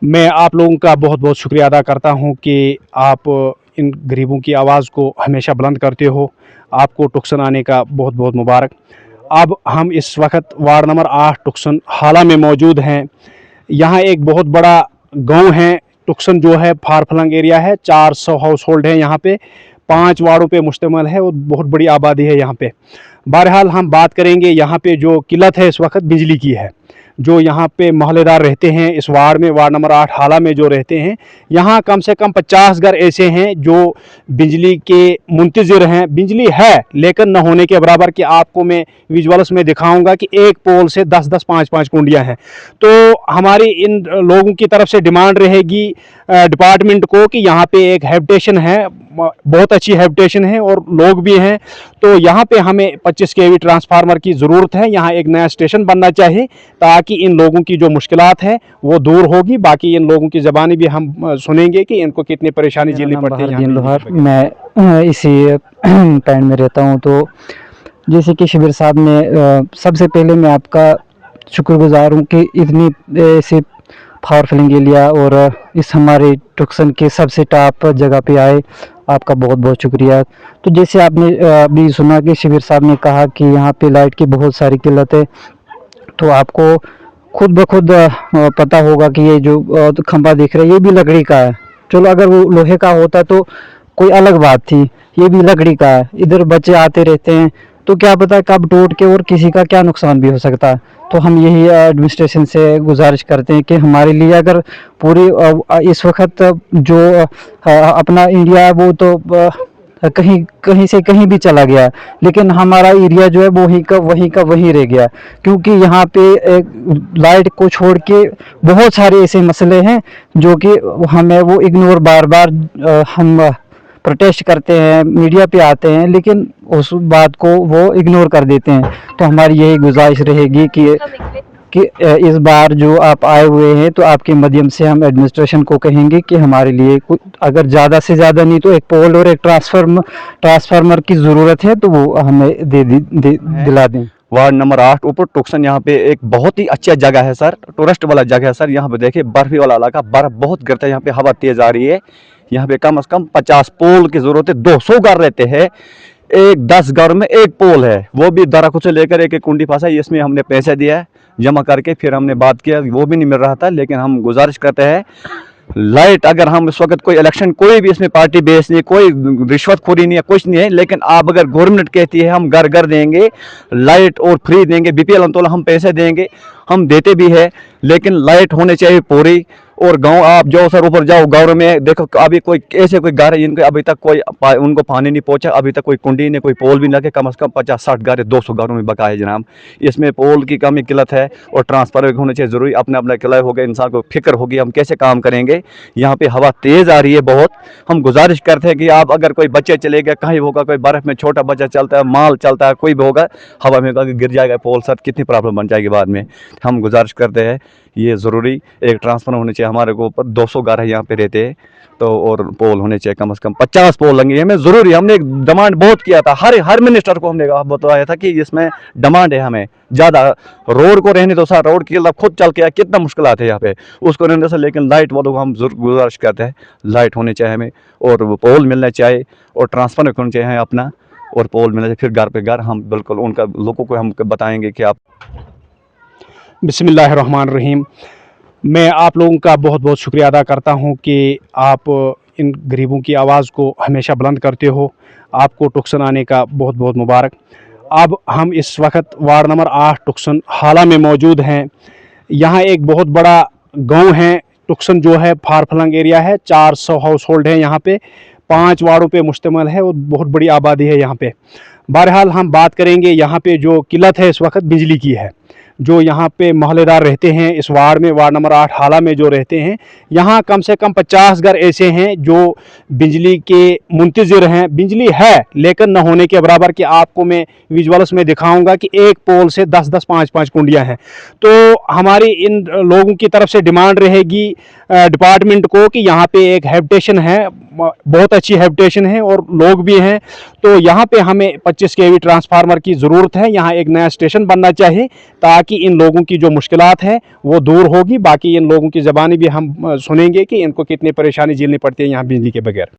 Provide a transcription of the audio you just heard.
मैं आप लोगों का बहुत बहुत शुक्रिया अदा करता हूं कि आप इन गरीबों की आवाज़ को हमेशा बुलंद करते हो। आपको टुक्सन आने का बहुत बहुत मुबारक। अब हम इस वक्त वार्ड नंबर 8 टुक्सन हाला में मौजूद हैं। यहाँ एक बहुत बड़ा गांव है। टुक्सन जो है फारफलंग एरिया है, 400 हाउस होल्ड है यहाँ पे, 5 वार्डों पे मुश्तमिल है और बहुत बड़ी आबादी है यहाँ पे। बहरहाल हम बात करेंगे यहाँ पे जो किल्लत है इस वक्त बिजली की है। जो यहाँ पे मोहल्लेदार रहते हैं इस वार्ड में, वार्ड नंबर 8 हाला में जो रहते हैं, यहाँ कम से कम 50 घर ऐसे हैं जो बिजली के मुंतज़िर हैं। बिजली है लेकिन न होने के बराबर कि आपको मैं विजुअल्स में दिखाऊंगा कि एक पोल से 10-10, 5-5 कुंडियाँ हैं। तो हमारी इन लोगों की तरफ से डिमांड रहेगी डिपार्टमेंट को कि यहाँ पे एक हैबिटेशन है, बहुत अच्छी हैबिटेशन है और लोग भी हैं। तो यहाँ पे हमें 25 kV ट्रांसफार्मर की ज़रूरत है। यहाँ एक नया स्टेशन बनना चाहिए ताकि इन लोगों की जो मुश्किलात है वो दूर होगी। बाकी इन लोगों की ज़बानी भी हम सुनेंगे कि इनको कितनी परेशानी झेलनी पड़ती है। मैं इसी पैंट में रहता हूँ। तो जैसे कि शिबिर साहब ने, सबसे पहले मैं आपका शुक्रगुजार हूँ कि इतनी ऐसे फारफलंग एरिया और इस हमारे टुक्सन के सबसे टॉप जगह पे आए। आपका बहुत बहुत शुक्रिया। तो जैसे आपने अभी सुना कि शिबिर साहब ने कहा कि यहाँ पे लाइट की बहुत सारी किल्लत है, तो आपको खुद ब खुद पता होगा कि ये जो खंबा दिख रहा है ये भी लकड़ी का है। चलो अगर वो लोहे का होता तो कोई अलग बात थी, ये भी लकड़ी का है। इधर बच्चे आते रहते हैं तो क्या पता कब टूट के और किसी का क्या नुकसान भी हो सकता है। तो हम यही एडमिनिस्ट्रेशन से गुजारिश करते हैं कि हमारे लिए अगर पूरी इस वक्त जो अपना इंडिया है वो तो कहीं कहीं से कहीं भी चला गया, लेकिन हमारा एरिया जो है वो वहीं का वहीं रह गया। क्योंकि यहाँ पे लाइट को छोड़ के बहुत सारे ऐसे मसले हैं जो कि हमें वो इग्नोर बार बार हम प्रोटेस्ट करते हैं, मीडिया पे आते हैं, लेकिन उस बात को वो इग्नोर कर देते हैं। तो हमारी यही गुजारिश रहेगी कि इस बार जो आप आए हुए हैं तो आपके माध्यम से हम एडमिनिस्ट्रेशन को कहेंगे कि हमारे लिए अगर ज़्यादा से ज़्यादा नहीं तो एक पोल और एक ट्रांसफार्मर की ज़रूरत है तो वो हमें दिला दें। वार्ड नंबर 8 ऊपर टुक्सन यहाँ पे एक बहुत ही अच्छा जगह है सर, टूरिस्ट वाला जगह है सर। यहाँ पे देखिए बर्फी वाला इलाका, बर्फ बहुत गिरता है, यहाँ पे हवा तेज आ रही है। यहाँ पे कम से कम 50 पोल की जरूरत है। 200 घर रहते हैं, एक 10 घर में एक पोल है, वो भी दरख्त से लेकर एक कुंडी फंसा है। इसमें हमने पैसे दिया है जमा करके, फिर हमने बात किया, वो भी नहीं मिल रहा था। लेकिन हम गुजारिश करते हैं लाइट, अगर हम इस वक्त कोई इलेक्शन, कोई भी इसमें पार्टी बेस नहीं, कोई रिश्वतखोरी नहीं है, कुछ नहीं है, लेकिन आप अगर गवर्नमेंट कहती है हम घर घर देंगे लाइट और फ्री देंगे, बीपीएल अंतोला हम पैसे देंगे, हम देते भी है, लेकिन लाइट होनी चाहिए पूरी। और गांव आप जाओ सर, ऊपर जाओ गाँव में देखो, अभी कोई ऐसे कोई घर है जिनके अभी तक कोई उनको पानी नहीं पहुंचा, अभी तक कोई कुंडी नहीं, कोई पोल भी नहीं लगे। कम से कम 50-60 घर, 200 घरों में बका है जनाब। इसमें पोल की कमी किल्लत है और ट्रांसफर होने चाहिए ज़रूरी। अपने अपना किला हो गया, इंसान को फिक्र होगी हम कैसे काम करेंगे। यहाँ पे हवा तेज़ आ रही है बहुत। हम गुजारिश करते हैं कि आप अगर कोई बच्चे चले गए, कहीं होगा कोई बर्फ़ में छोटा बच्चा चलता है, माल चलता है, कोई भी होगा, हवा में गिर जाएगा पोल सर, कितनी प्रॉब्लम बन जाएगी बाद में। हम गुजारिश करते हैं ये ज़रूरी एक ट्रांसफर होने चाहिए। हमारे को ऊपर 200 घर है यहाँ पे रहते हैं, तो और पोल होने चाहिए कम से कम 50 पोल लगे हमें ज़रूरी। हमने एक डिमांड बहुत किया था, हर मिनिस्टर को हमने बताया था कि इसमें डिमांड है हमें ज़्यादा। रोड को रहने दो सर, रोड की खुद चल के कितना मुश्किल आते हैं यहाँ पे, उसको रहने दो सर, लेकिन लाइट वालों को हम गुजारिश करते हैं लाइट होनी चाहिए हमें, और पोल मिलना चाहिए, और ट्रांसफर होना चाहिए अपना, और पोल मिलना चाहिए। फिर घर पे घर हम बिल्कुल उनका लोगों को हम बताएंगे कि आप। बिस्मिल्लाहिर्रहमानिर्रहीम। मैं आप लोगों का बहुत बहुत शुक्रिया अदा करता हूं कि आप इन गरीबों की आवाज़ को हमेशा बुलंद करते हो। आपको टुक्सन आने का बहुत बहुत मुबारक। अब हम इस वक्त वार्ड नंबर 8 टुक्सन हाला में मौजूद हैं। यहाँ एक बहुत बड़ा गांव है। टुक्सन जो है फारफलंग एरिया है, 400 हाउस होल्ड है यहाँ पे, 5 वार्डों पे मुश्तमिल है और बहुत बड़ी आबादी है यहाँ पे। बहरहाल हम बात करेंगे यहाँ पे जो किल्लत है इस वक्त बिजली की है। जो यहाँ पे मोहल्लेदार रहते हैं इस वार्ड में, वार्ड नंबर 8 हाला में जो रहते हैं, यहाँ कम से कम 50 घर ऐसे हैं जो बिजली के मुंतज़िर हैं। बिजली है लेकिन न होने के बराबर कि आपको मैं विजुअल्स में दिखाऊंगा कि एक पोल से 10-10, 5-5 कुंडियाँ हैं। तो हमारी इन लोगों की तरफ से डिमांड रहेगी डिपार्टमेंट को कि यहाँ पे एक हैबिटेशन है, बहुत अच्छी हैबिटेशन है और लोग भी हैं। तो यहाँ पे हमें 25 kV ट्रांसफार्मर की ज़रूरत है। यहाँ एक नया स्टेशन बनना चाहिए ताकि कि इन लोगों की जो मुश्किलात हैं वो दूर होगी। बाकी इन लोगों की ज़बानी भी हम सुनेंगे कि इनको कितनी परेशानी झेलनी पड़ती है यहाँ बिजली के बगैर।